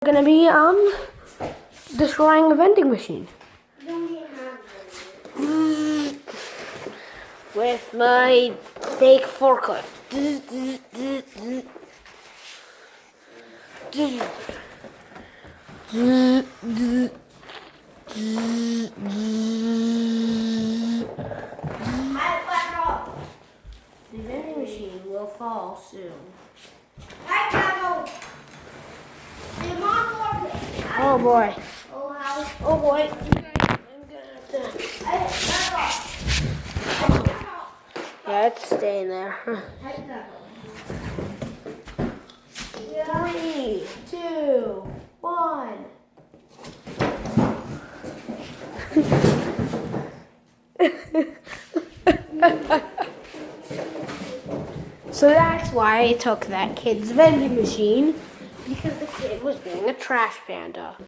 Gonna be destroying a vending machine with my fake forklift. The vending machine will fall soon. Oh boy. Oh boy. I'm gonna have to. Yeah, it's staying there. 3, 2, 1. So that's why I took that kid's vending machine, because the kid was being a trash panda.